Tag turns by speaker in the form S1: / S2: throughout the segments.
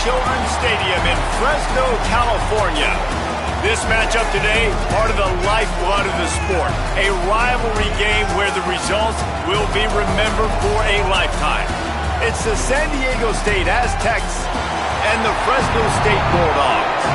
S1: Children's Stadium in Fresno, California. This matchup today, part of the lifeblood of the sport. A rivalry game where the results will be remembered for a lifetime. It's the San Diego State Aztecs and the Fresno State Bulldogs.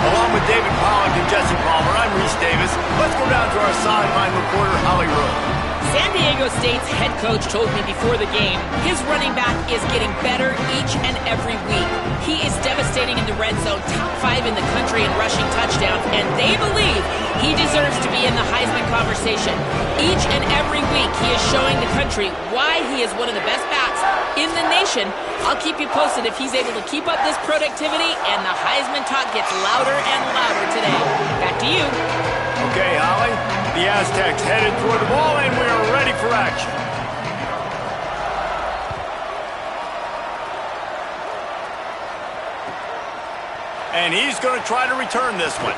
S1: Along with David Pollack and Jesse Palmer, I'm Reese Davis. Let's go down to our sideline reporter, Holly Rowe.
S2: San Diego State's head coach told me before the game his running back is getting better each and every week. He is devastating in the red zone, top 5 in the country in rushing touchdowns, and they believe he deserves to be in the Heisman conversation. Each and every week he is showing the country why he is one of the best backs in the nation. I'll keep you posted if he's able to keep up this productivity, and the Heisman talk gets louder and louder today. Back to you.
S1: Okay, Holly. The Aztecs headed toward the ball, and we are ready for action. And he's going to try to return this one.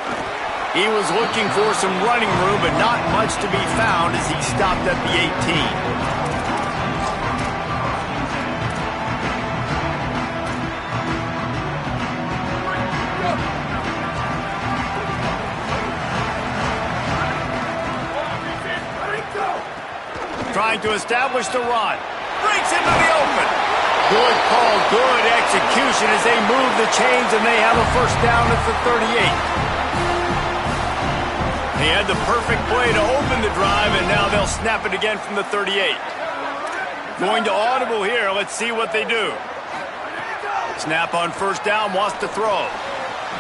S1: He was looking for some running room, but not much to be found as he stopped at the 18. Trying to establish the run. Breaks into the open. Good call, good execution as they move the chains, and they have a first down at the 38. He had the perfect play to open the drive, and now they'll snap it again from the 38. Going to audible here. Let's see what they do. Snap on first down, wants to throw.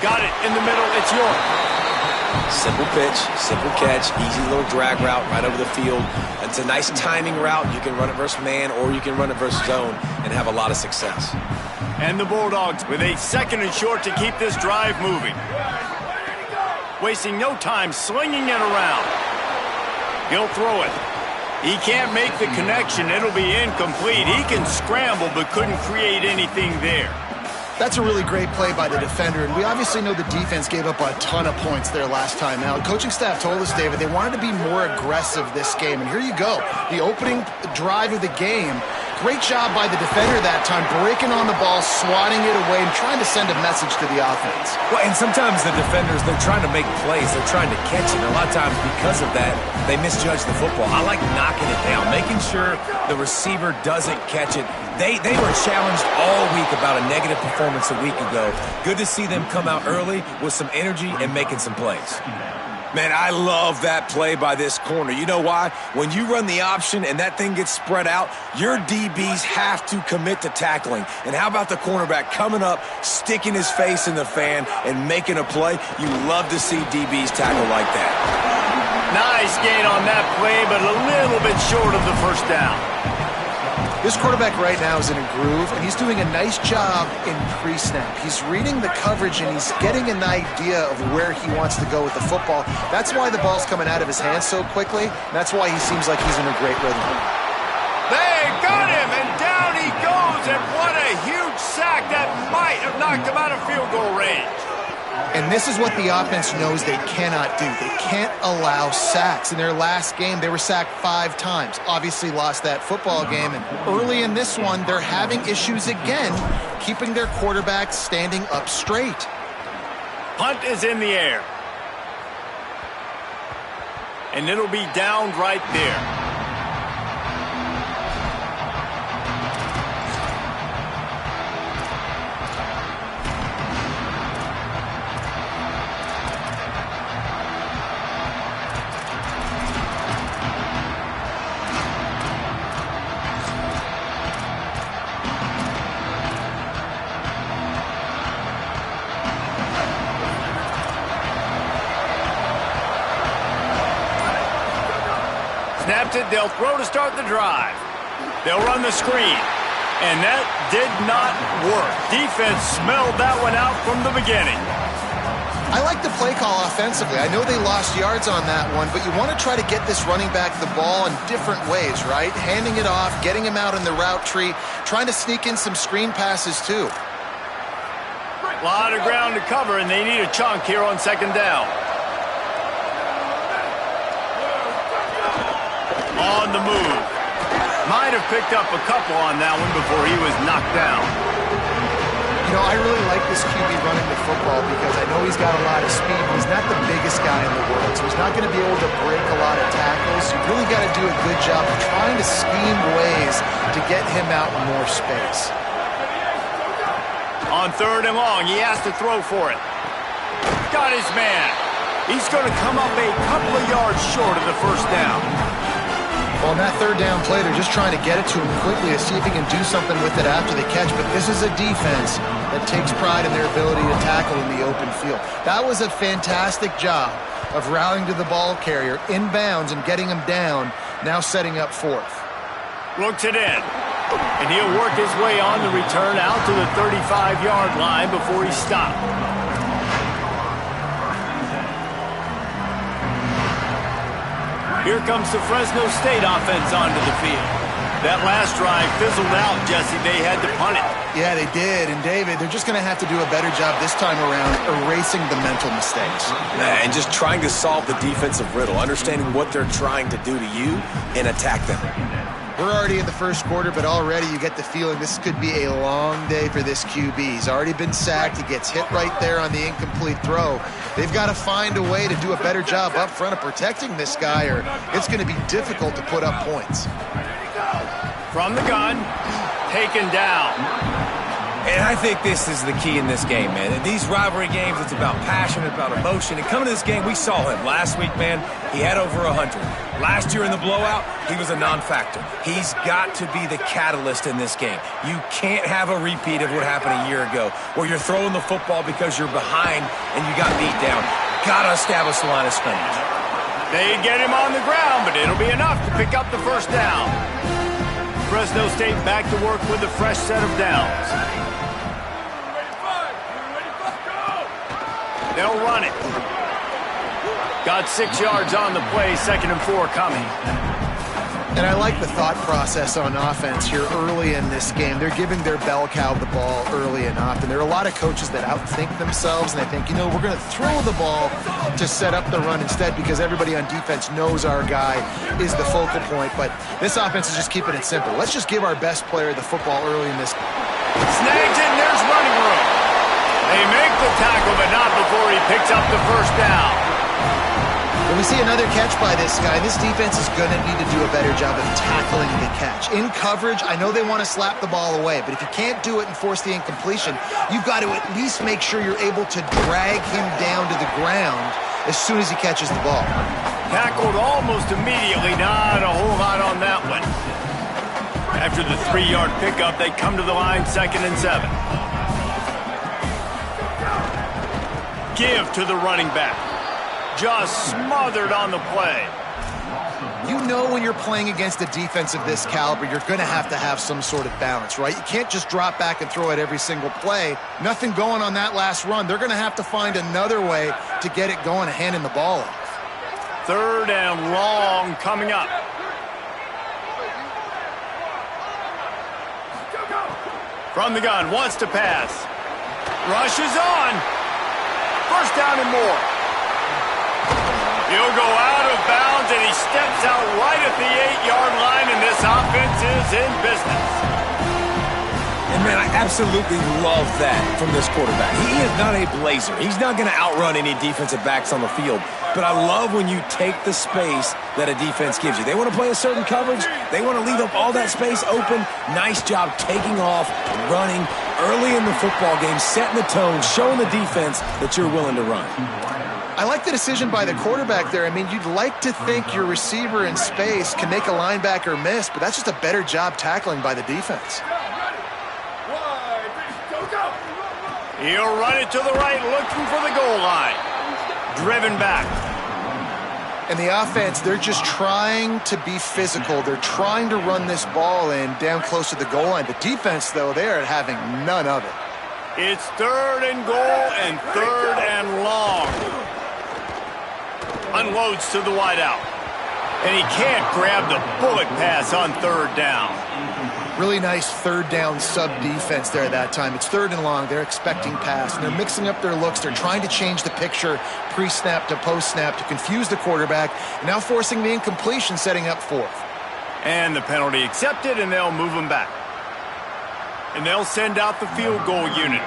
S1: Got it in the middle. It's York.
S3: Simple pitch, simple catch, easy little drag route right over the field. It's a nice timing route. You can run it versus man, or you can run it versus zone and have a lot of success.
S1: And the Bulldogs with a second and short to keep this drive moving. Wasting no time slinging it around. He'll throw it. He can't make the connection. It'll be incomplete. He can scramble but couldn't create anything there.
S4: That's a really great play by the defender, and we obviously know the defense gave up a ton of points there last time out. Coaching staff told us, David, they wanted to be more aggressive this game, and here you go. The opening drive of the game, great job by the defender that time, breaking on the ball, swatting it away, and trying to send a message to the offense.
S3: Well, and sometimes the defenders, they're trying to make plays. They're trying to catch it. And a lot of times because of that, they misjudge the football. I like knocking it down, making sure the receiver doesn't catch it. They were challenged all week about a negative performance a week ago. Good to see them come out early with some energy and making some plays. Man, I love that play by this corner. You know why? When you run the option and that thing gets spread out, your DBs have to commit to tackling. And how about the cornerback coming up, sticking his face in the fan, and making a play? You love to see DBs tackle like that.
S1: Nice gain on that play, but a little bit short of the first down.
S4: This quarterback right now is in a groove, and he's doing a nice job in pre-snap. He's reading the coverage, and he's getting an idea of where he wants to go with the football. That's why the ball's coming out of his hands so quickly. That's why he seems like he's in a great rhythm.
S1: They got him, and down he goes, and what a huge sack that might have knocked him out of field goal range.
S4: And this is what the offense knows they cannot do. They can't allow sacks. In their last game, they were sacked 5 times. Obviously lost that football game. And early in this one, they're having issues again, keeping their quarterback standing up straight.
S1: Punt is in the air. And it'll be downed right there. Snaps it, they'll throw to start the drive. They'll run the screen. And that did not work. Defense smelled that one out from the beginning.
S4: I like the play call offensively. I know they lost yards on that one, but you want to try to get this running back the ball in different ways, right? Handing it off, getting him out in the route tree, trying to sneak in some screen passes too.
S1: A lot of ground to cover, and they need a chunk here on second down. On the move. Might have picked up a couple on that one before he was knocked down.
S4: You know, I really like this QB running the football because I know he's got a lot of speed, but he's not the biggest guy in the world, so he's not going to be able to break a lot of tackles. You really got to do a good job of trying to scheme ways to get him out in more space.
S1: On 3rd and long, he has to throw for it. Got his man. He's going to come up a couple of yards short of the first down.
S4: Well, on that 3rd down play, they're just trying to get it to him quickly to see if he can do something with it after the catch. But this is a defense that takes pride in their ability to tackle in the open field. That was a fantastic job of rallying to the ball carrier inbounds and getting him down, now setting up 4th.
S1: Looks it in. And he'll work his way on the return out to the 35-yard line before he stopped. Here comes the Fresno State offense onto the field. That last drive fizzled out, Jesse. They had to punt it.
S4: Yeah, they did. And, David, they're just going to have to do a better job this time around erasing the mental mistakes.
S3: And just trying to solve the defensive riddle, understanding what they're trying to do to you and attack them.
S4: We're already in the first quarter, but already you get the feeling this could be a long day for this QB. He's already been sacked. He gets hit right there on the incomplete throw. They've got to find a way to do a better job up front of protecting this guy, or it's going to be difficult to put up points.
S1: From the gun, taken down.
S3: And I think this is the key in this game, man. In these rivalry games, it's about passion, it's about emotion. And coming to this game, we saw him. Last week, man, he had over 100. Last year in the blowout, he was a non-factor. He's got to be the catalyst in this game. You can't have a repeat of what happened a year ago, where you're throwing the football because you're behind and you got beat down. Got to establish the line of scrimmage.
S1: They get him on the ground, but it'll be enough to pick up the first down. Fresno State back to work with a fresh set of downs. They'll run it. Got 6 yards on the play, 2nd and 4 coming.
S4: And I like the thought process on offense here early in this game. They're giving their bell cow the ball early and often. There are a lot of coaches that outthink themselves, and they think, you know, we're going to throw the ball to set up the run instead because everybody on defense knows our guy is the focal point. But this offense is just keeping it simple. Let's just give our best player the football early in this.
S1: Snags it, and there's running room. They make the tackle, but not before he picks up the first down.
S4: When we see another catch by this guy, this defense is going to need to do a better job of tackling the catch. In coverage, I know they want to slap the ball away, but if you can't do it and force the incompletion, you've got to at least make sure you're able to drag him down to the ground as soon as he catches the ball.
S1: Tackled almost immediately, not a whole lot on that one. After the 3-yard pickup, they come to the line, 2nd and 7. Give to the running back. Just smothered on the play.
S4: You know when you're playing against a defense of this caliber, you're going to have some sort of balance, right? You can't just drop back and throw it every single play. Nothing going on that last run. They're going to have to find another way to get it going and handing the ball off.
S1: 3rd and long coming up. From the gun, wants to pass. Rushes on. First down and more. He'll go out of bounds, and he steps out right at the 8-yard line, and this offense is in business.
S3: And, man, I absolutely love that from this quarterback. He is not a blazer. He's not going to outrun any defensive backs on the field. But I love when you take the space that a defense gives you. They want to play a certain coverage. They want to leave up all that space open. Nice job taking off, running early in the football game, setting the tone, showing the defense that you're willing to run.
S4: I like the decision by the quarterback there. I mean, you'd like to think your receiver in space can make a linebacker miss, but that's just a better job tackling by the defense.
S1: He'll run it to the right, looking for the goal line. Driven back.
S4: And the offense, they're just trying to be physical. They're trying to run this ball in down close to the goal line. The defense, though, they're having none of it.
S1: It's 3rd and goal and 3rd and long. Unloads to the wideout. And he can't grab the bullet pass on 3rd down.
S4: Really nice 3rd down sub-defense there that time. It's 3rd and long. They're expecting pass, and they're mixing up their looks. They're trying to change the picture pre-snap to post-snap to confuse the quarterback, and now forcing the incompletion, setting up 4th.
S1: And the penalty accepted, and they'll move him back. And they'll send out the field goal unit.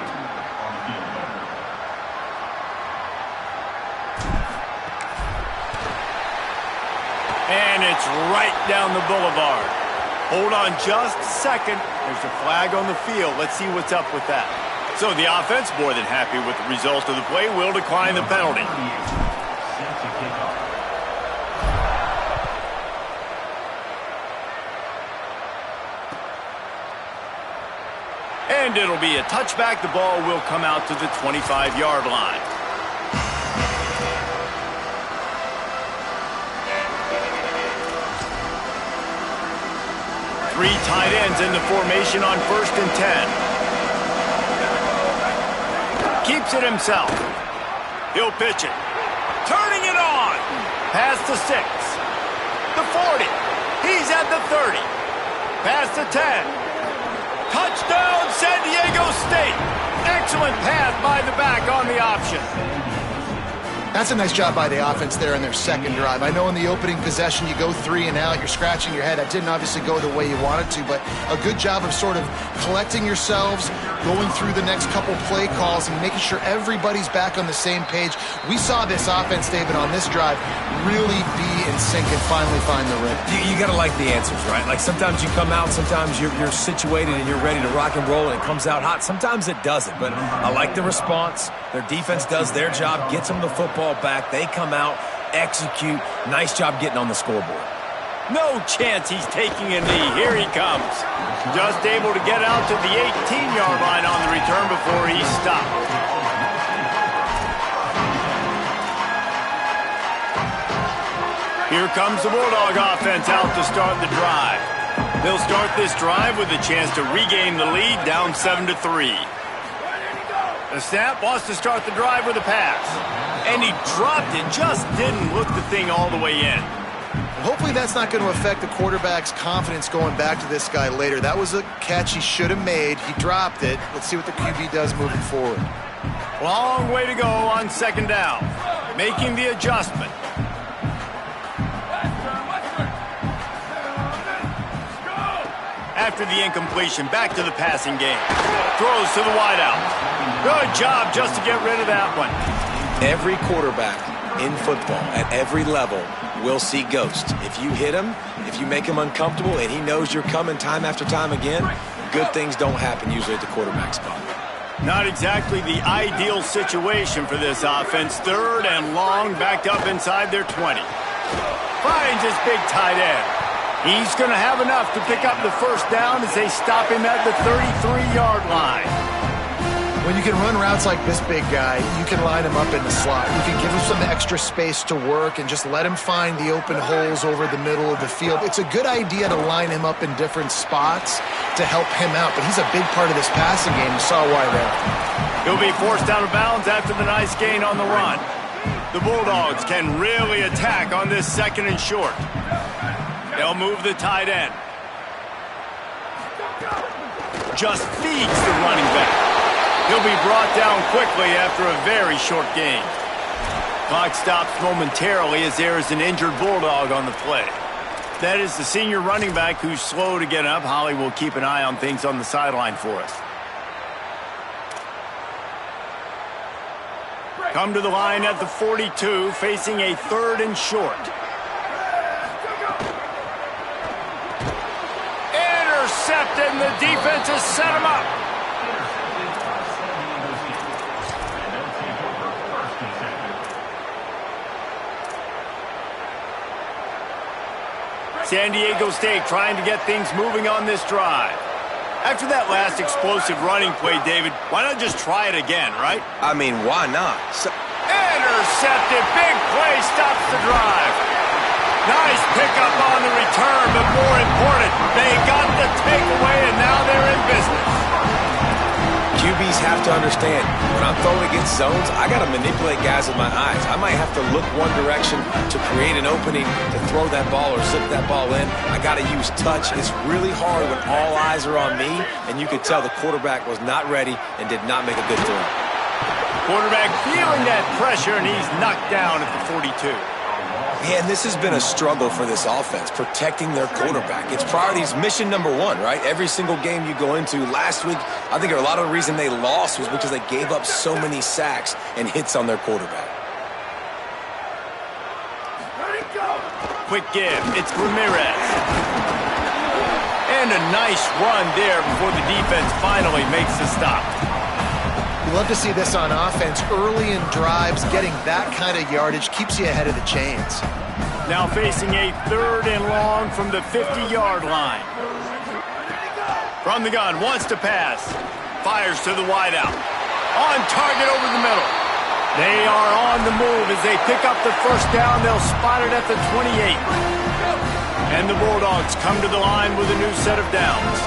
S1: And it's right down the boulevard. Hold on just a second. There's a flag on the field. Let's see what's up with that. So the offense, more than happy with the result of the play, will decline the penalty. And it'll be a touchback. The ball will come out to the 25-yard line. Three tight ends in the formation on 1st and 10. Keeps it himself. He'll pitch it. Turning it on. Past the 6. The 40. He's at the 30. Past the 10. Touchdown, San Diego State. Excellent pass by the back on the option.
S4: That's a nice job by the offense there in their second drive. I know in the opening possession you go 3 and out, you're scratching your head. That didn't obviously go the way you wanted to, but a good job of sort of collecting yourselves, going through the next couple play calls and making sure everybody's back on the same page. We saw this offense, David, on this drive really be in sync and finally find the rhythm.
S3: You got to like the answers, right? Like sometimes you come out, sometimes you're situated and you're ready to rock and roll and it comes out hot. Sometimes it doesn't, but I like the response. Their defense does their job, gets them the football back. They come out, execute. Nice job getting on the scoreboard.
S1: No chance he's taking a knee. Here he comes. Just able to get out to the 18-yard line on the return before he stopped. Here comes the Bulldog offense out to start the drive. They'll start this drive with a chance to regain the lead, down 7-3. The snap wants to start the drive with a pass. And he dropped it, just didn't look the thing all the way in.
S4: Hopefully that's not going to affect the quarterback's confidence going back to this guy later. That was a catch he should have made. He dropped it. Let's see what the QB does moving forward.
S1: Long way to go on 2nd down. Making the adjustment. After the incompletion, back to the passing game. Throws to the wideout. Good job just to get rid of that one.
S3: Every quarterback in football at every level will see ghosts. If you hit him, if you make him uncomfortable and he knows you're coming time after time again, good things don't happen usually at the quarterback spot.
S1: Not exactly the ideal situation for this offense. 3rd and long, backed up inside their 20. Finds his big tight end. He's going to have enough to pick up the 1st down as they stop him at the 33-yard line.
S4: When you can run routes like this big guy, you can line him up in the slot. You can give him some extra space to work and just let him find the open holes over the middle of the field. It's a good idea to line him up in different spots to help him out, but he's a big part of this passing game. You saw why there.
S1: He'll be forced out of bounds after the nice gain on the run. The Bulldogs can really attack on this 2nd and short. They'll move the tight end. Just feeds the running back. He'll be brought down quickly after a very short gain. Clock stops momentarily as there is an injured Bulldog on the play. That is the senior running back who's slow to get up. Holly will keep an eye on things on the sideline for us. Come to the line at the 42, facing a 3rd and short. Intercepted, and the defense has set him up. San Diego State trying to get things moving on this drive. After that last explosive running play, David, why not just try it again, right?
S3: I mean, why not?
S1: Intercepted. Big play stops the drive. Nice pickup on the return, but more important, they got the takeaway, and now they're in business.
S3: QBs have to understand, when I'm throwing against zones, I got to manipulate guys with my eyes. I might have to look one direction to create an opening to throw that ball or zip that ball in. I got to use touch. It's really hard when all eyes are on me, and you could tell the quarterback was not ready and did not make a good throw.
S1: Quarterback feeling that pressure, and he's knocked down at the 42.
S3: Yeah, and this has been a struggle for this offense, protecting their quarterback. It's priorities mission number one, right? Every single game you go into. Last week, I think a lot of the reason they lost was because they gave up so many sacks and hits on their quarterback.
S1: Quick give. It's Ramirez. And a nice run there before the defense finally makes the stop.
S4: You love to see this on offense. Early in drives, getting that kind of yardage keeps you ahead of the chains.
S1: Now facing a 3rd and long from the 50-yard line. From the gun, wants to pass. Fires to the wideout. On target over the middle. They are on the move as they pick up the first down. They'll spot it at the 28. And the Bulldogs come to the line with a new set of downs.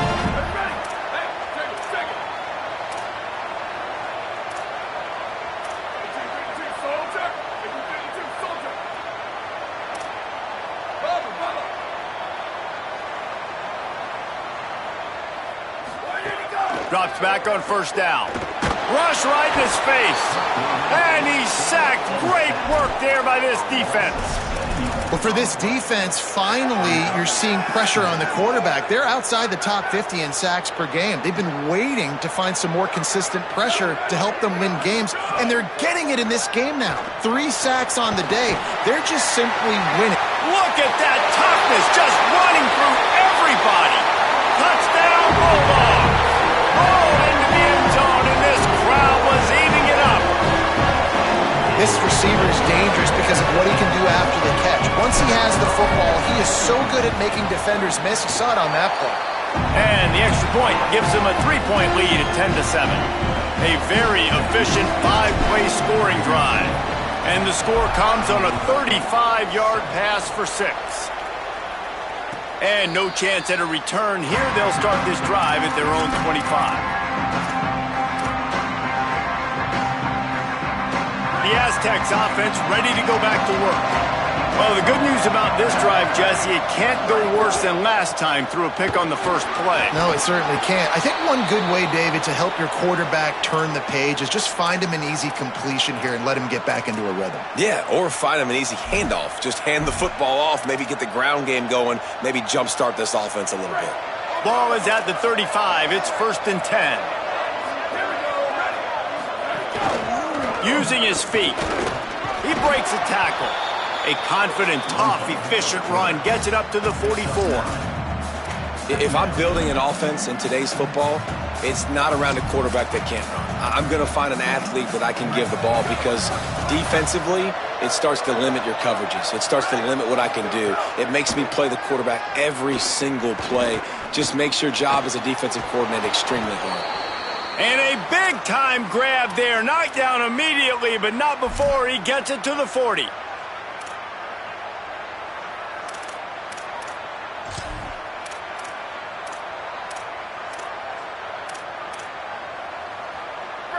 S1: Drops back on first down. Rush right in his face. And he's sacked. Great work there by this defense.
S4: Well, for this defense, finally, you're seeing pressure on the quarterback. They're outside the top 50 in sacks per game. They've been waiting to find some more consistent pressure to help them win games, and they're getting it in this game now. 3 sacks on the day. They're just simply winning.
S1: Look at that toughness, just running through everybody. Touchdown, Bulldogs. Roll into the end zone, and this crowd was eating it up.
S4: This receiver is dangerous because of what he can do after the catch. Once he has the football, he is so good at making defenders miss. You saw it on that play.
S1: And the extra point gives them a 3-point lead at 10-7. A very efficient 5-play scoring drive. And the score comes on a 35-yard pass for 6. And no chance at a return here. They'll start this drive at their own 25. The Aztecs offense ready to go back to work. Well, the good news about this drive, Jesse, it can't go worse than last time through a pick on the first play.
S4: No, it certainly can't. I think one good way, David, to help your quarterback turn the page is just find him an easy completion here and let him get back into a rhythm.
S3: Yeah, or find him an easy handoff. Just hand the football off, maybe get the ground game going, maybe jumpstart this offense a little bit.
S1: Ball is at the 35. It's 1st and 10. Using his feet. He breaks a tackle. A confident, tough, efficient run gets it up to the 44.
S3: If I'm building an offense in today's football, it's not around a quarterback that can't run. I'm going to find an athlete that I can give the ball because defensively, it starts to limit your coverages. It starts to limit what I can do. It makes me play the quarterback every single play. Just makes your job as a defensive coordinator extremely hard.
S1: And a big-time grab there. Knocked down immediately, but not before he gets it to the 40.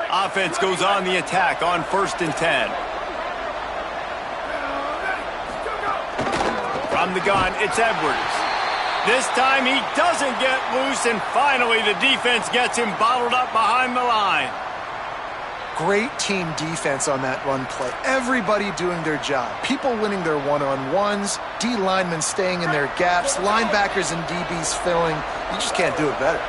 S1: Offense goes on the attack on 1st and 10. From the gun, it's Edwards. This time he doesn't get loose, and finally the defense gets him bottled up behind the line.
S4: Great team defense on that run play. Everybody doing their job. People winning their one-on-ones, D linemen staying in their gaps, linebackers and DBs filling. You just can't do it better.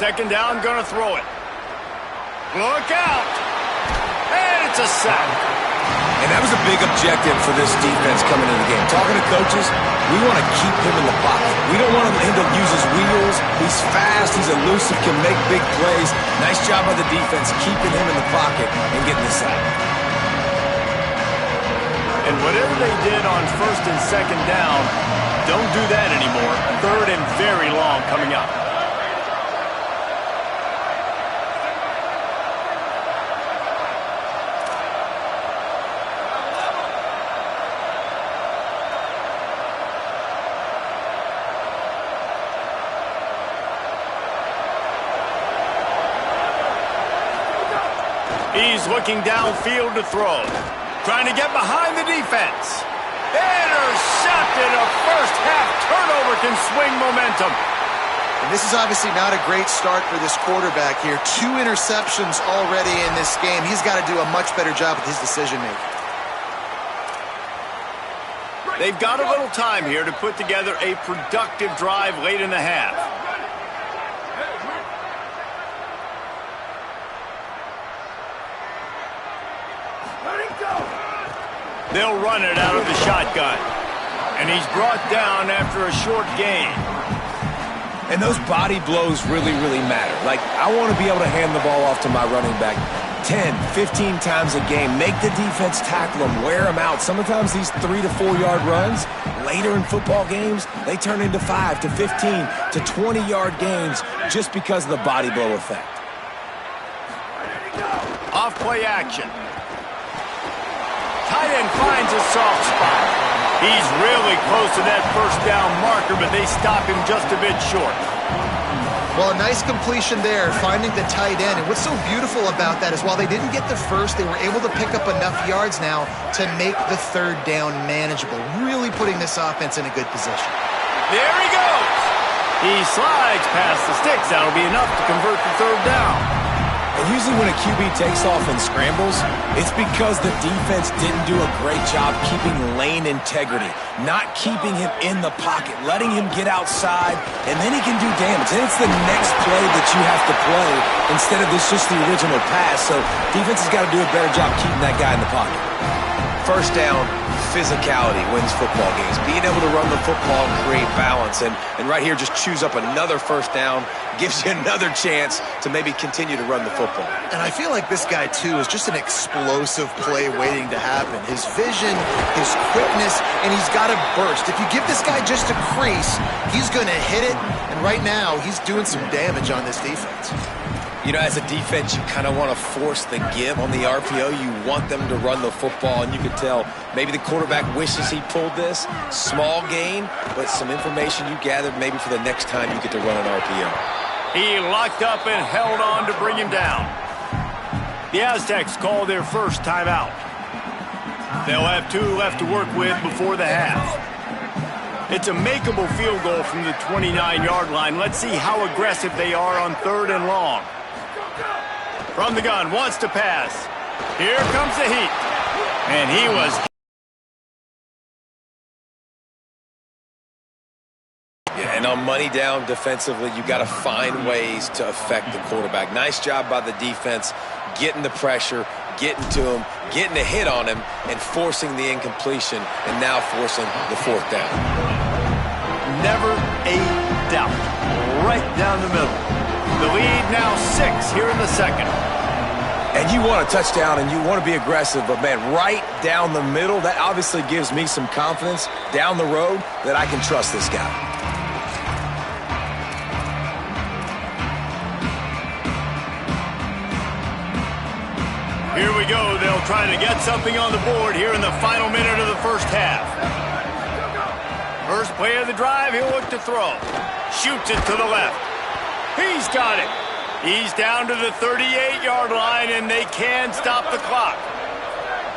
S1: Second down, gonna throw it. Look out! And it's a sack.
S3: And that was a big objective for this defense coming into the game. Talking to coaches, we want to keep him in the pocket. We don't want him to use his wheels. He's fast, he's elusive, can make big plays. Nice job by the defense keeping him in the pocket and getting the sack.
S1: And whatever they did on 1st and 2nd down, don't do that anymore. 3rd and very long coming up. He's looking downfield to throw. Trying to get behind the defense. Intercepted. A first half turnover can swing momentum.
S4: And this is obviously not a great start for this quarterback here. 2 interceptions already in this game. He's got to do a much better job with his decision-making.
S1: They've got a little time here to put together a productive drive late in the half. They'll run it out of the shotgun. And he's brought down after a short gain.
S3: And those body blows really, really matter. Like, I want to be able to hand the ball off to my running back 10, 15 times a game. Make the defense tackle them, wear them out. Sometimes these 3 to 4 yard runs, later in football games, they turn into 5 to 15 to 20 yard gains just because of the body blow effect.
S1: Off play action. Tight end finds a soft spot. He's really close to that first down marker, but they stop him just a bit short.
S4: Well, a nice completion there, finding the tight end. And what's so beautiful about that is while they didn't get the first, they were able to pick up enough yards now to make the third down manageable, really putting this offense in a good position.
S1: There he goes. He slides past the sticks. That'll be enough to convert the third down.
S3: And usually when a QB takes off and scrambles, it's because the defense didn't do a great job keeping lane integrity, not keeping him in the pocket, letting him get outside, and then he can do damage. And it's the next play that you have to play instead of this just the original pass. So defense has got to do a better job keeping that guy in the pocket. First down, physicality wins football games. Being able to run the football and create balance. And right here, just choose up another first down, gives you another chance to maybe continue to run the football.
S4: And I feel like this guy, too, is just an explosive play waiting to happen. His vision, his quickness, and he's got to burst. If you give this guy just a crease, he's going to hit it. And right now, he's doing some damage on this defense.
S3: You know, as a defense, you kind of want to force the give on the RPO. You want them to run the football, and you can tell maybe the quarterback wishes he pulled this. Small gain, but some information you gathered maybe for the next time you get to run an RPO.
S1: He locked up and held on to bring him down. The Aztecs call their first timeout. They'll have 2 left to work with before the half. It's a makeable field goal from the 29-yard line. Let's see how aggressive they are on 3rd and long. From the gun, wants to pass. Here comes the heat. And he was...
S3: Yeah, and on money down defensively, you got to find ways to affect the quarterback. Nice job by the defense, getting the pressure, getting to him, getting a hit on him, and forcing the incompletion, and now forcing the 4th down.
S1: Never a doubt. Right down the middle. The lead now 6 here in the second.
S3: And you want a touchdown and you want to be aggressive, but man, right down the middle, that obviously gives me some confidence down the road that I can trust this guy.
S1: Here we go. They'll try to get something on the board here in the final minute of the first half. First play of the drive, he'll look to throw. Shoots it to the left. He's got it. He's down to the 38-yard line, and they can stop the clock.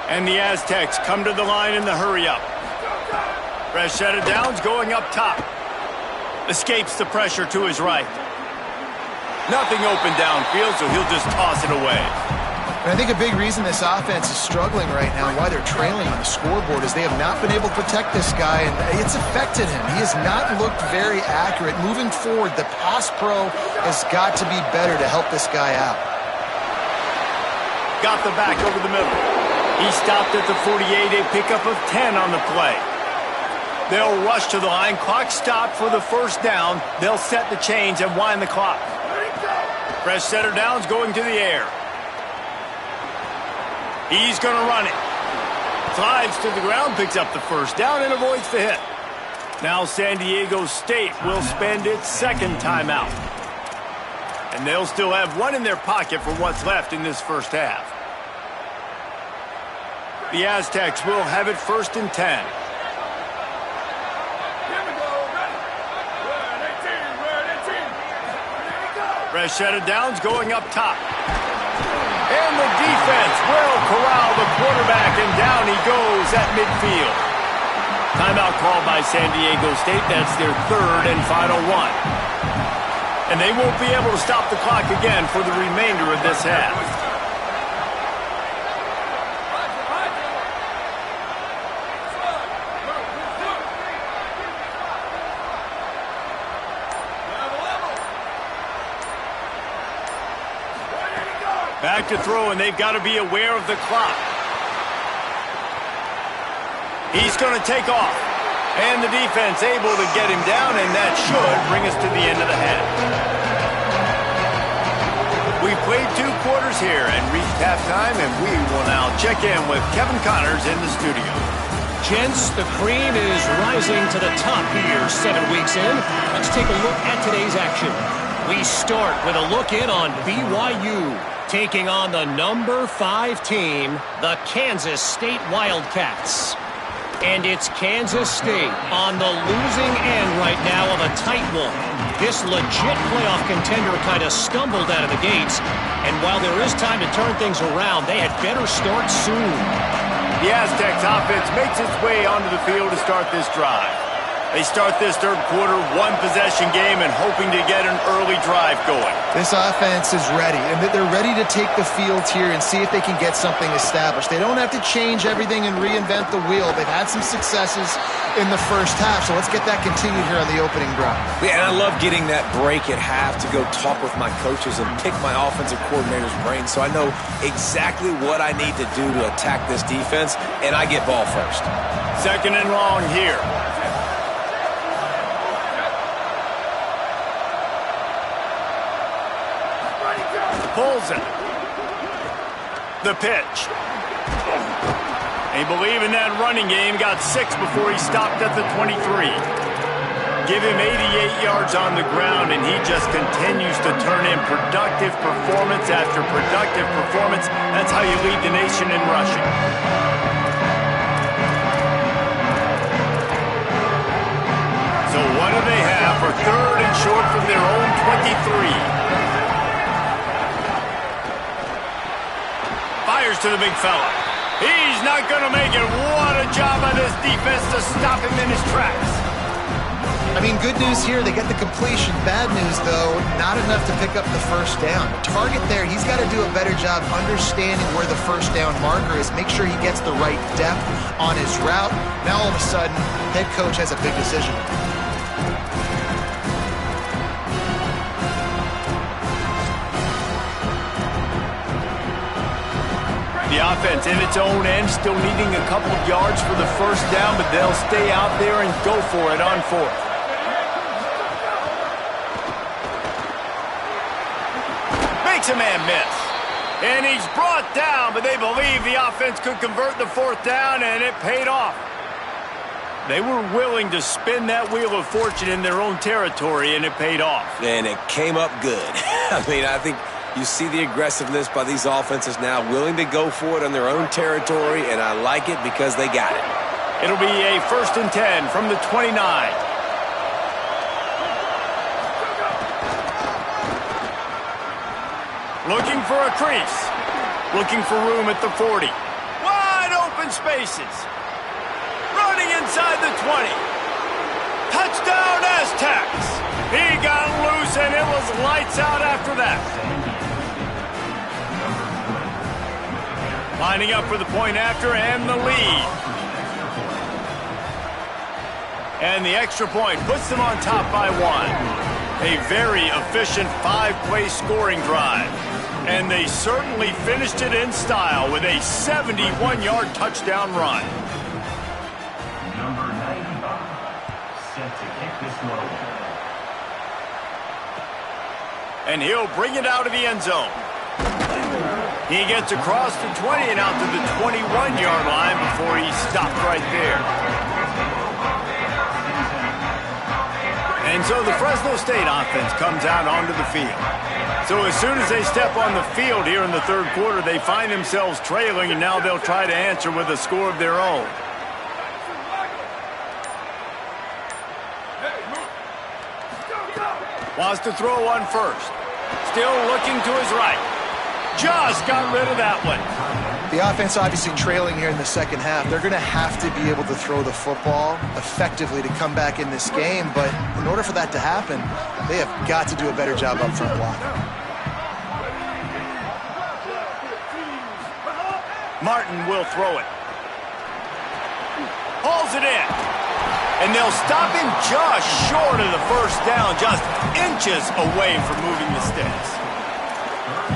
S1: And the Aztecs come to the line in the hurry-up. Fresh set of downs going up top. Escapes the pressure to his right. Nothing open downfield, so he'll just toss it away.
S4: And I think a big reason this offense is struggling right now and why they're trailing on the scoreboard is they have not been able to protect this guy, and it's affected him. He has not looked very accurate. Moving forward, the pass pro has got to be better to help this guy out.
S1: Got the back over the middle. He stopped at the 48, a pickup of 10 on the play. They'll rush to the line. Clock stopped for the first down. They'll set the chains and wind the clock. Fresh set of downs going to the air. He's going to run it. Slides to the ground, picks up the first down, and avoids the hit. Now San Diego State will spend its second timeout. And they'll still have 1 in their pocket for what's left in this first half. The Aztecs will have it 1st and 10. Fresh set of downs going up top. And the defense will corral the quarterback, and down he goes at midfield. Timeout called by San Diego State. That's their 3rd and final one. And they won't be able to stop the clock again for the remainder of this half. Back to throw, and they've got to be aware of the clock. He's going to take off. And the defense able to get him down, and that should bring us to the end of the half. We've played 2 quarters here and reached halftime, and we will now check in with Kevin Connors in the studio.
S5: Gents, the cream is rising to the top here 7 weeks in. Let's take a look at today's action. We start with a look in on BYU, taking on the number 5 team, the Kansas State Wildcats. And it's Kansas State on the losing end right now of a tight one. This legit playoff contender kind of stumbled out of the gates. And while there is time to turn things around, they had better start soon.
S1: The Aztecs offense makes its way onto the field to start this drive. They start this third quarter, 1-possession game, and hoping to get an early drive going.
S4: This offense is ready, and they're ready to take the field here and see if they can get something established. They don't have to change everything and reinvent the wheel. They've had some successes in the first half, so let's get that continued here on the opening drive.
S3: Yeah, and I love getting that break at half to go talk with my coaches and pick my offensive coordinator's brain so I know exactly what I need to do to attack this defense, and I get ball first.
S1: Second and long here. Pulls it. The pitch. They believe in that running game. Got 6 before he stopped at the 23. Give him 88 yards on the ground, and he just continues to turn in productive performance after productive performance. That's how you lead the nation in rushing. So what do they have for third and short from their own 23? Fires to the big fella. He's not going to make it. What a job by this defense to stop him in his tracks.
S4: I mean, good news here, they get the completion. Bad news, though, not enough to pick up the first down. The target there, he's got to do a better job understanding where the first down marker is, make sure he gets the right depth on his route. Now, all of a sudden, head coach has a big decision.
S1: The offense in its own end, still needing a couple of yards for the first down, but they'll stay out there and go for it on 4th. Makes a man miss. And he's brought down, but they believe the offense could convert the 4th down, and it paid off. They were willing to spin that wheel of fortune in their own territory, and it paid off.
S3: And it came up good. I mean, I think you see the aggressiveness by these offenses now, willing to go for it on their own territory, and I like it because they got it.
S1: It'll be a 1st and 10 from the 29. Looking for a crease. Looking for room at the 40. Wide open spaces. Running inside the 20. Touchdown Aztecs. He got loose, and it was lights out after that. Lining up for the point after and the lead. And the extra point puts them on top by 1. A very efficient 5-play scoring drive. And they certainly finished it in style with a 71-yard touchdown run.
S6: Number 95, set to kick this one.
S1: And he'll bring it out of the end zone. He gets across the 20 and out to the 21-yard line before he stopped right there. And so the Fresno State offense comes out onto the field. So as soon as they step on the field here in the third quarter, they find themselves trailing, and now they'll try to answer with a score of their own. Wants to throw on first. Still looking to his right. Just got rid of that one.
S4: The offense obviously trailing here in the second half. They're going to have to be able to throw the football effectively to come back in this game, but in order for that to happen, they have got to do a better job up front blocking.
S1: Martin will throw it. Hauls it in. And they'll stop him just short of the first down, just inches away from moving the sticks.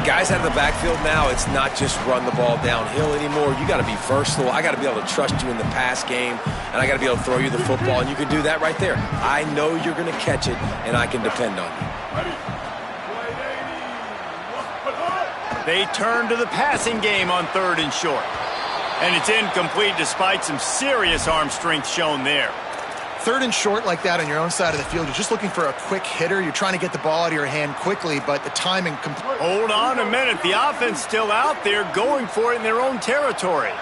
S3: Guys out of the backfield now, it's not just run the ball downhill anymore. You got to be versatile. I got to be able to trust you in the pass game, and I got to be able to throw you the football, and you can do that right there. I know you're going to catch it, and I can depend on you.
S1: They turn to the passing game on 3rd and short. And it's incomplete despite some serious arm strength shown there.
S4: 3rd and short like that on your own side of the field, you're just looking for a quick hitter. You're trying to get the ball out of your hand quickly, but the timing...
S1: Hold on a minute. The offense still out there going for it in their own territory.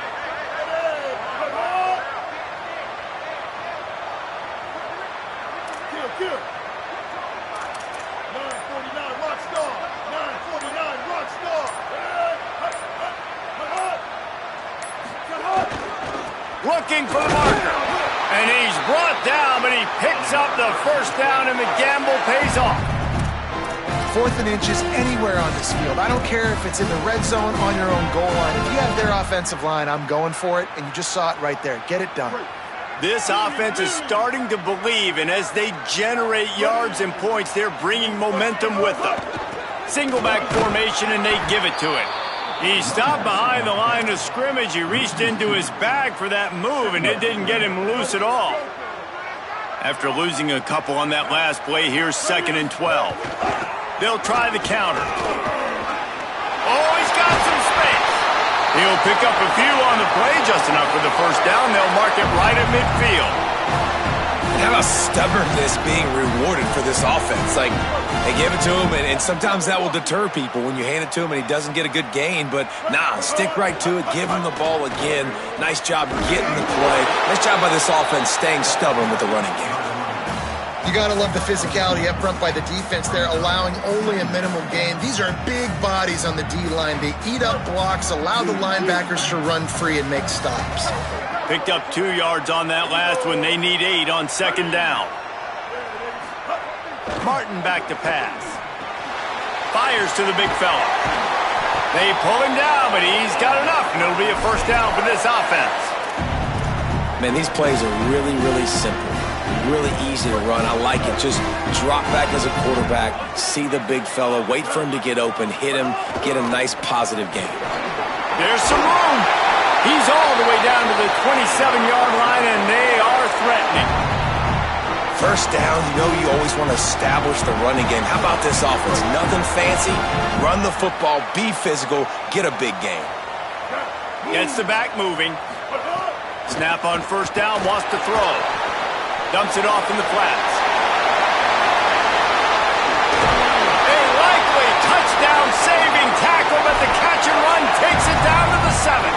S1: Looking for the marker. And he's brought down, but he picks up the first down, and the gamble pays off.
S4: 4th and inches anywhere on this field. I don't care if it's in the red zone, on your own goal line. If you have their offensive line, I'm going for it, and you just saw it right there. Get it done.
S1: This offense is starting to believe, and as they generate yards and points, they're bringing momentum with them. Single back formation, and they give it to it. He stopped behind the line of scrimmage. He reached into his bag for that move, and it didn't get him loose at all. After losing a couple on that last play, here's 2nd and 12. They'll try the counter. Oh, he's got some space. He'll pick up a few on the play, just enough for the first down. They'll mark it right at midfield.
S3: How about stubbornness being rewarded for this offense? Like, they give it to him, and sometimes that will deter people when you hand it to him and he doesn't get a good gain. But, nah, stick right to it. Give him the ball again. Nice job getting the play. Nice job by this offense staying stubborn with the running game.
S4: You got to love the physicality up front by the defense there, allowing only a minimal gain. These are big bodies on the D-line. They eat up blocks, allow the linebackers to run free and make stops.
S1: Picked up 2 yards on that last one. They need 8 on 2nd down. Martin back to pass. Fires to the big fella. They pull him down, but he's got enough, and it'll be a first down for this offense.
S3: Man, these plays are really, really simple. Really easy to run. I like it. Just drop back as a quarterback, see the big fella, wait for him to get open, hit him, get a nice positive gain.
S1: There's some room. He's all the way down to the 27-yard line, and they are threatening.
S3: First down, you know you always want to establish the running game. How about this offense? Nothing fancy. Run the football, be physical, get a big gain.
S1: Gets the back moving. Snap on first down, wants to throw. Dumps it off in the flats. A likely touchdown-saving tackle, but the catch and run takes it down to the 7.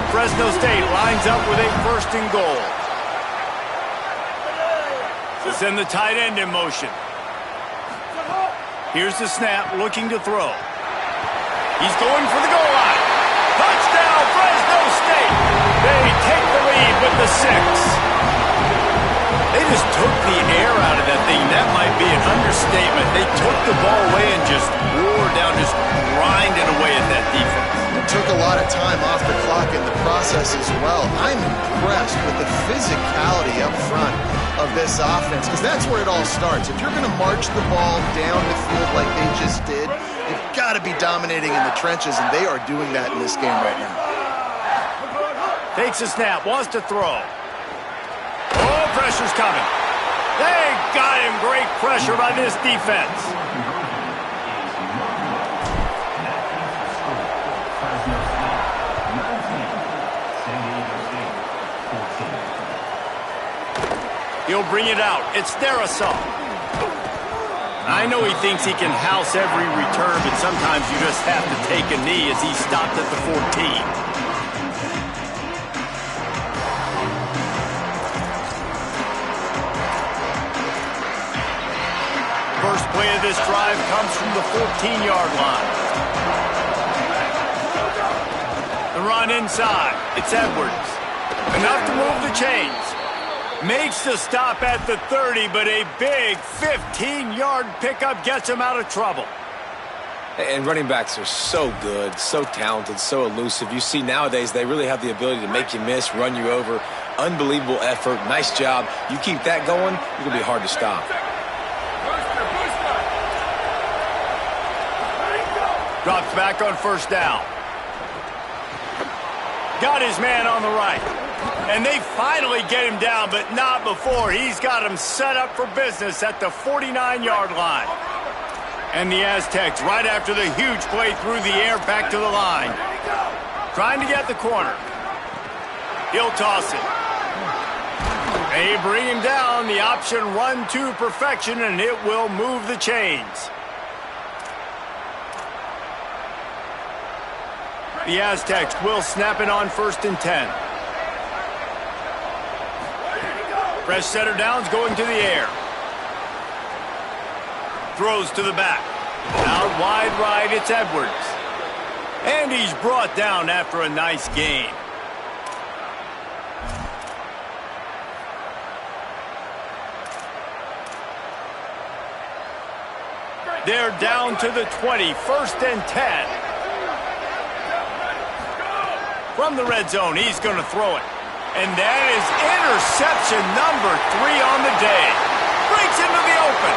S1: Fresno State lines up with a 1st and goal. To send the tight end in motion. Here's the snap, looking to throw. He's going for the goal line. Touchdown, Fresno State. They take the lead with the 6. They just took the air out of that thing. That might be an understatement. They took the ball away and just wore down, just grinded away at that defense.
S4: It took a lot of time off the clock in the process as well. I'm impressed with the physicality up front of this offense, because that's where it all starts. If you're going to march the ball down the field like they just did, you've got to be dominating in the trenches, and they are doing that in this game right now.
S1: Takes a snap, wants to throw. Oh, pressure's coming. They got him. Great pressure by this defense. He'll bring it out. It's their assault. I know he thinks he can house every return, but sometimes you just have to take a knee as he stopped at the 14. First play of this drive comes from the 14-yard line. The run inside. It's Edwards. Enough to move the chains. Makes the stop at the 30, but a big 15-yard pickup gets him out of trouble.
S3: And running backs are so good, so talented, so elusive. You see nowadays they really have the ability to make you miss, run you over. Unbelievable effort. Nice job. You keep that going, you're going to be hard to stop.
S1: Drops back on first down. Got his man on the right. And they finally get him down, but not before. He's got him set up for business at the 49-yard line. And the Aztecs, right after the huge play through the air, back to the line. Trying to get the corner. He'll toss it. They bring him down. The option run to perfection, and it will move the chains. The Aztecs will snap it on 1st and 10. Fresh setter downs going to the air. Throws to the back. Out wide right, it's Edwards. And he's brought down after a nice gain. They're down to the 20, 1st and 10. From the red zone, he's going to throw it. And that is interception number 3 on the day. Breaks into the open.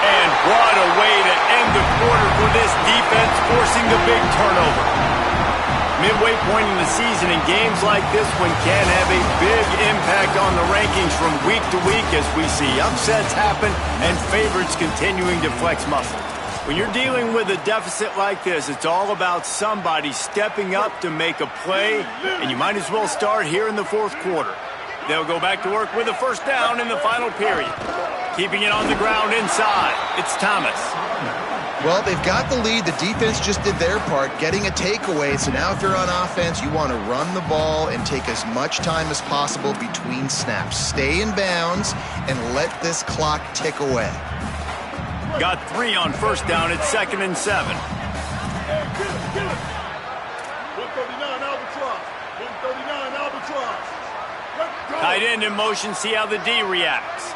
S1: And what a way to end the quarter for this defense, forcing the big turnover. Midway point in the season, and games like this one can have a big impact on the rankings from week to week as we see upsets happen and favorites continuing to flex muscle. When you're dealing with a deficit like this, it's all about somebody stepping up to make a play, and you might as well start here in the 4th quarter. They'll go back to work with a first down in the final period. Keeping it on the ground inside, it's Thomas.
S4: Well, they've got the lead. The defense just did their part, getting a takeaway. So now if you're on offense, you want to run the ball and take as much time as possible between snaps. Stay in bounds and let this clock tick away.
S1: Got 3 on first down at 2nd and 7.
S7: 139 Albatross. 139 Albatross.
S1: Tight end in motion, see how the D reacts.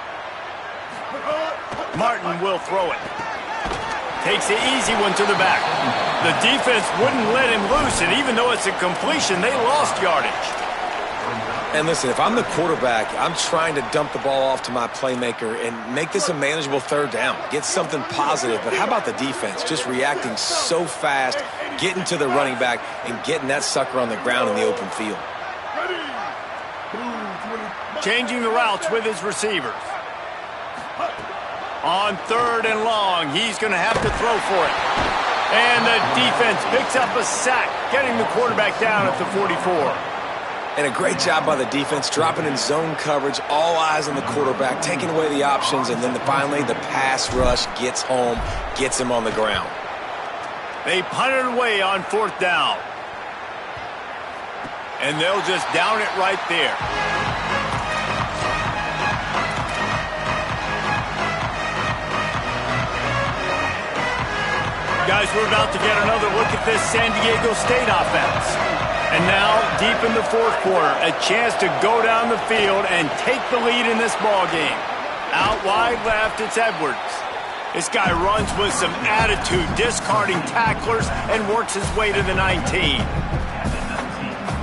S1: Martin will throw it. Takes the easy one to the back. The defense wouldn't let him loose, and even though it's a completion, they lost yardage.
S3: And listen, if I'm the quarterback, I'm trying to dump the ball off to my playmaker and make this a manageable 3rd down. Get something positive. But how about the defense? Just reacting so fast, getting to the running back, and getting that sucker on the ground in the open field.
S1: Changing the routes with his receivers. On 3rd and long, he's going to have to throw for it. And the defense picks up a sack, getting the quarterback down at the 44.
S3: And a great job by the defense, dropping in zone coverage, all eyes on the quarterback, taking away the options, and then finally the pass rush gets home, gets him on the ground.
S1: They punt it away on 4th down. And they'll just down it right there. Guys, we're about to get another look at this San Diego State offense. And now, deep in the 4th quarter, a chance to go down the field and take the lead in this ball game. Out wide left, it's Edwards. This guy runs with some attitude, discarding tacklers, and works his way to the 19.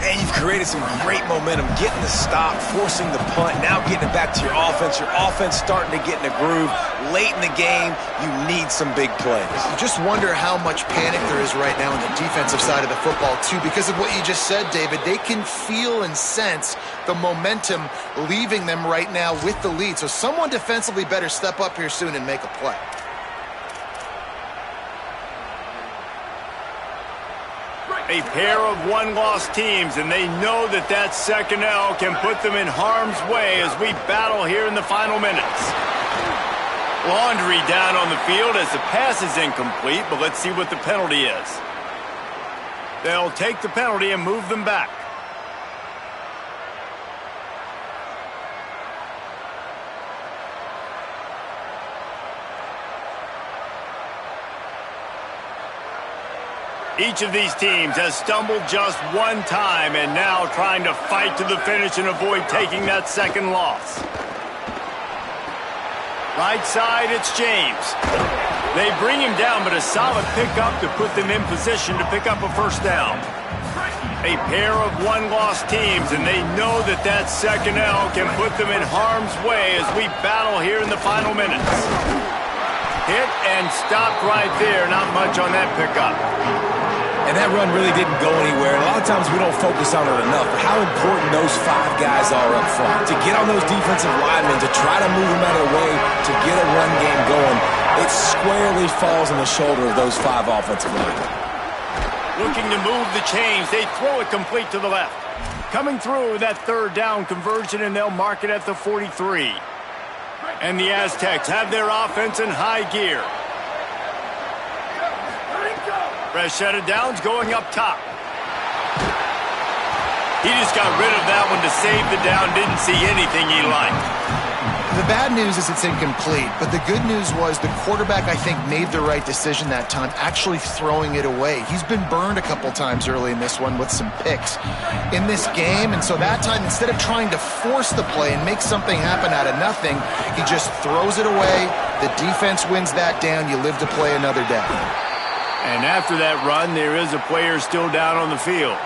S3: And you've created some great momentum, getting the stop, forcing the punt, now getting it back to your offense. Your offense starting to get in a groove. Late in the game, you need some big plays.
S4: You just wonder how much panic there is right now on the defensive side of the football, too, because of what you just said, David. They can feel and sense the momentum leaving them right now with the lead. So someone defensively better step up here soon and make a play.
S1: A pair of one-loss teams, and they know that that second L can put them in harm's way as we battle here in the final minutes. Laundry down on the field as the pass is incomplete, but let's see what the penalty is. They'll take the penalty and move them back. Each of these teams has stumbled just one time and now trying to fight to the finish and avoid taking that second loss. Right side, it's James. They bring him down, but a solid pickup to put them in position to pick up a first down. A pair of one-loss teams, and they know that that second L can put them in harm's way as we battle here in the final minutes. Hit and stopped right there. Not much on that pickup.
S3: And that run really didn't go anywhere. A lot of times we don't focus on it enough, but how important those 5 guys are up front. To get on those defensive linemen, to try to move them out of the way, to get a run game going, it squarely falls on the shoulder of those 5 offensive linemen.
S1: Looking to move the chains. They throw it complete to the left. Coming through that third down conversion, and they'll mark it at the 43. And the Aztecs have their offense in high gear. Fresh set of downs going up top. He just got rid of that one to save the down. Didn't see anything he liked.
S4: The bad news is it's incomplete, but the good news was the quarterback, I think, made the right decision that time, actually throwing it away. He's been burned a couple times early in this one with some picks in this game, and so that time, instead of trying to force the play and make something happen out of nothing, he just throws it away. The defense wins that down. You live to play another day.
S1: And after that run, there is a player still down on the field.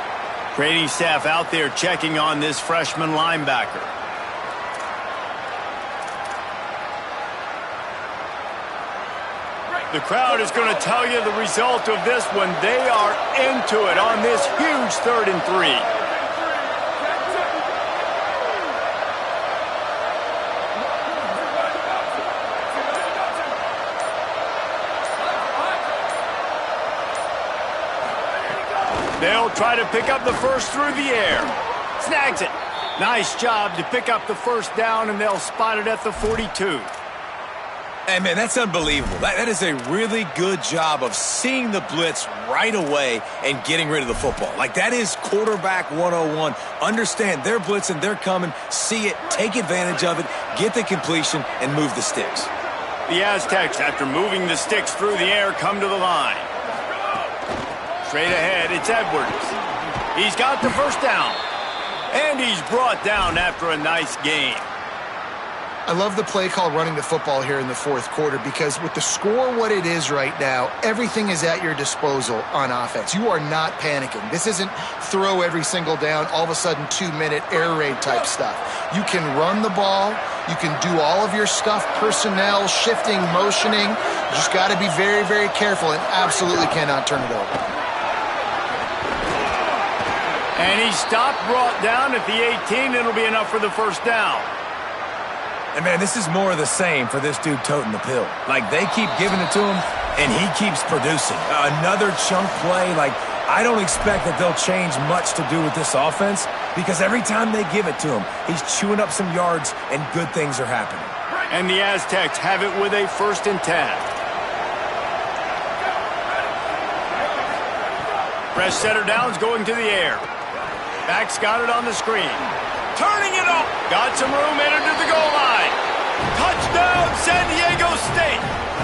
S1: Training staff out there checking on this freshman linebacker. The crowd is going to tell you the result of this one. They are into it on this huge 3rd and 3. They'll try to pick up the first through the air. Snags it. Nice job to pick up the first down, and they'll spot it at the 42.
S3: Hey, man, that's unbelievable. That is a really good job of seeing the blitz right away and getting rid of the football. Like, that is quarterback 101. Understand they're blitzing, they're coming, see it, take advantage of it, get the completion, and move the sticks.
S1: The Aztecs, after moving the sticks through the air, come to the line. Straight ahead, it's Edwards. He's got the first down. And he's brought down after a nice gain.
S4: I love the play call running the football here in the 4th quarter because with the score what it is right now, everything is at your disposal on offense. You are not panicking. This isn't throw every single down, all of a sudden 2-minute air raid type stuff. You can run the ball. You can do all of your stuff, personnel, shifting, motioning. You just got to be very, very careful and absolutely cannot turn it over.
S1: And he stopped, brought down at the 18. It'll be enough for the first down.
S3: And, man, this is more of the same for this dude toting the pill. Like, they keep giving it to him, and he keeps producing. Another chunk play. Like, I don't expect that they'll change much to do with this offense because every time they give it to him, he's chewing up some yards, and good things are happening.
S1: And the Aztecs have it with a 1st and 10. Fresh setter downs going to the air. Back's got it on the screen. Turning it up. Got some room, entered to the goal line. Touchdown, San Diego State.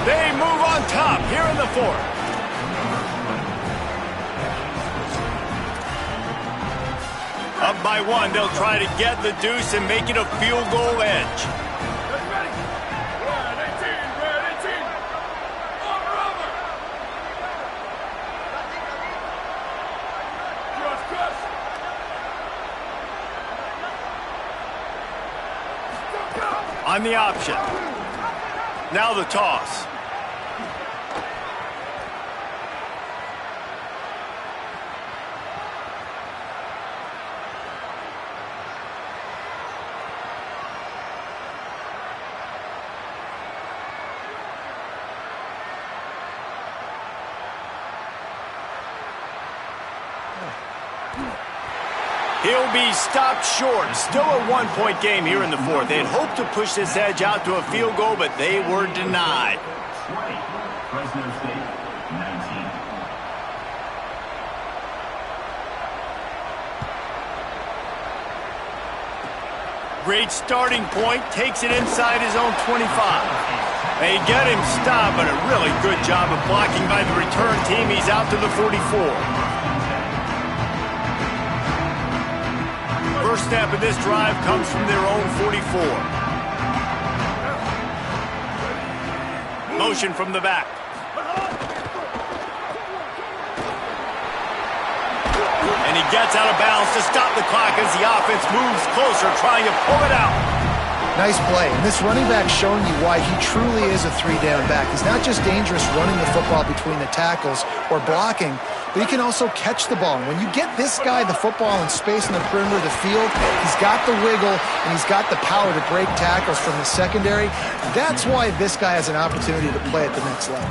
S1: They move on top here in the 4th. Up by 1, they'll try to get the deuce and make it a field goal edge. On the option. Now the toss. He'll be stopped short. Still a one-point game here in the 4th. They had hoped to push this edge out to a field goal, but they were denied.
S6: 20, Fresno State, 19.
S1: Great starting point. Takes it inside his own 25. They get him stopped, but a really good job of blocking by the return team. He's out to the 44. First snap of this drive comes from their own 44. Motion from the back. And he gets out of bounds to stop the clock as the offense moves closer, trying to pull it out.
S4: Nice play. And this running back showing you why he truly is a three-down back. He's not just dangerous running the football between the tackles or blocking, but he can also catch the ball. And when you get this guy the football in space in the perimeter of the field, he's got the wiggle and he's got the power to break tackles from the secondary. That's why this guy has an opportunity to play at the next level.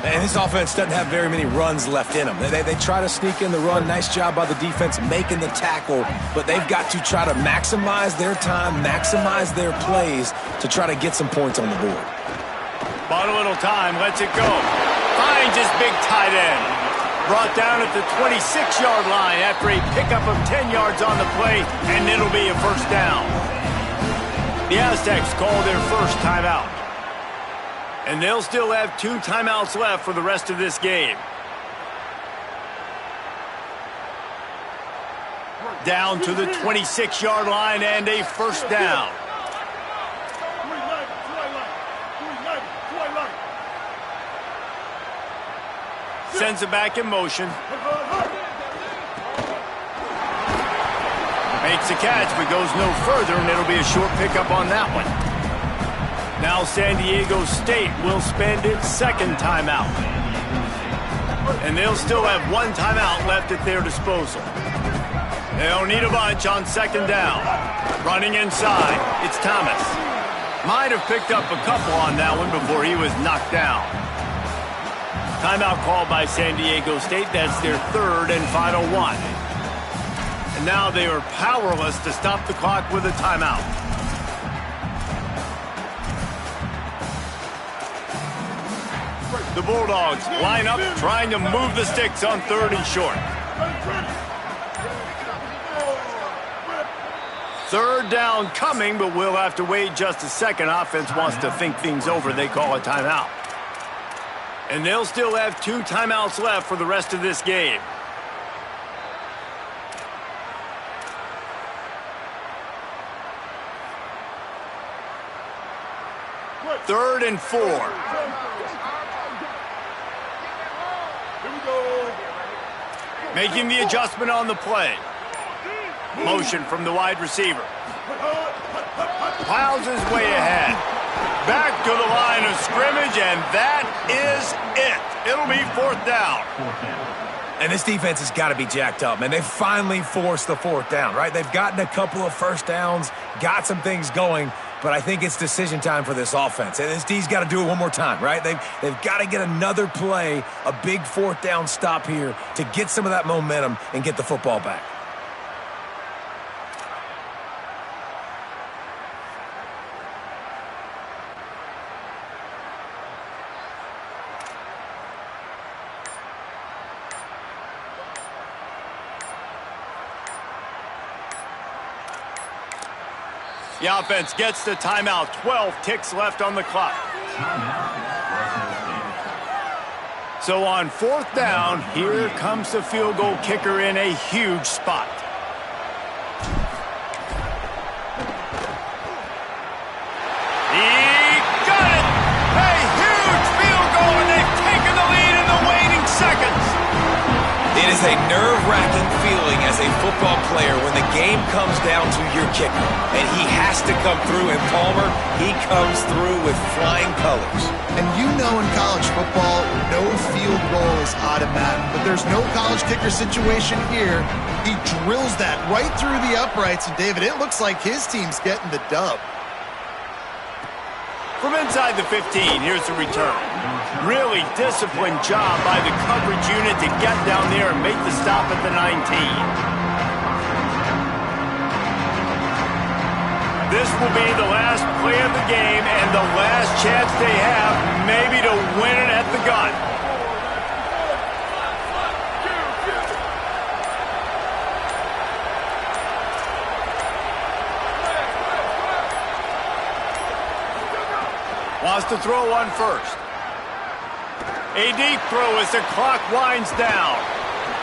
S3: And this offense doesn't have very many runs left in them. They try to sneak in the run. Nice job by the defense making the tackle, but they've got to try to maximize their time, maximize their plays to try to get some points on the board.
S1: Bought a little time, lets it go. Finds his big tight end. Brought down at the 26-yard line after a pickup of 10 yards on the play, and it'll be a first down. The Aztecs call their first timeout. And they'll still have 2 timeouts left for the rest of this game. Down to the 26-yard line and a first down. Sends it back in motion. Makes a catch but goes no further, and it'll be a short pickup on that one. Now San Diego State will spend its second timeout. And they'll still have 1 timeout left at their disposal. They don't need a bunch on second down. Running inside, it's Thomas. Might have picked up a couple on that one before he was knocked down. Timeout called by San Diego State. That's their third and final one. And now they are powerless to stop the clock with a timeout. The Bulldogs line up, trying to move the sticks on 3rd and short. 3rd down coming, but we'll have to wait just a second. Offense wants to think things over. They call a timeout. And they'll still have 2 timeouts left for the rest of this game. Third and 4. Making the adjustment on the play. Motion from the wide receiver. Piles his way ahead. Back to the line of scrimmage, and that is it. It'll be 4th down.
S3: And this defense has got to be jacked up, man. They finally forced the 4th down, right? They've gotten a couple of first downs, got some things going, but I think it's decision time for this offense. And this D's got to do it one more time, right? They've got to get another play, a big 4th down stop here to get some of that momentum and get the football back.
S1: The offense gets the timeout. 12 ticks left on the clock. So on 4th down, here comes the field goal kicker in a huge spot. He got it! A huge field goal, and they've taken the lead in the waning seconds.
S3: It is a nerve-wracking feeling as a football player when the game comes down to your kicker. And he has to come through, and Palmer, he comes through with flying colors.
S4: And you know in college football, no field goal is automatic. But there's no college kicker situation here. He drills that right through the uprights. And, David, it looks like his team's getting the dub.
S1: From inside the 15, here's the return. Really disciplined job by the coverage unit to get down there and make the stop at the 19. This will be the last play of the game and the last chance they have maybe to win it at the gun. Wants to throw one first. A deep throw as the clock winds down.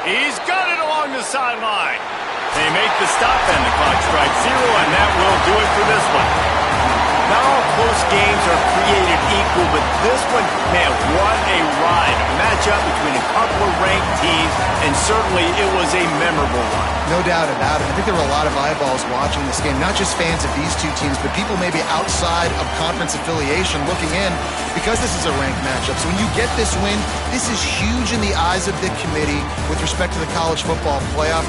S1: He's got it along the sideline. They make the stop and the clock strikes 0, and that will do it for this one. Not all close games are created equal, but this one, man, what a ride. A matchup between a couple of ranked teams, and certainly it was a memorable one.
S4: No doubt about it. I think there were a lot of eyeballs watching this game, not just fans of these two teams, but people maybe outside of conference affiliation looking in because this is a ranked matchup. So when you get this win, this is huge in the eyes of the committee with respect to the college football playoff.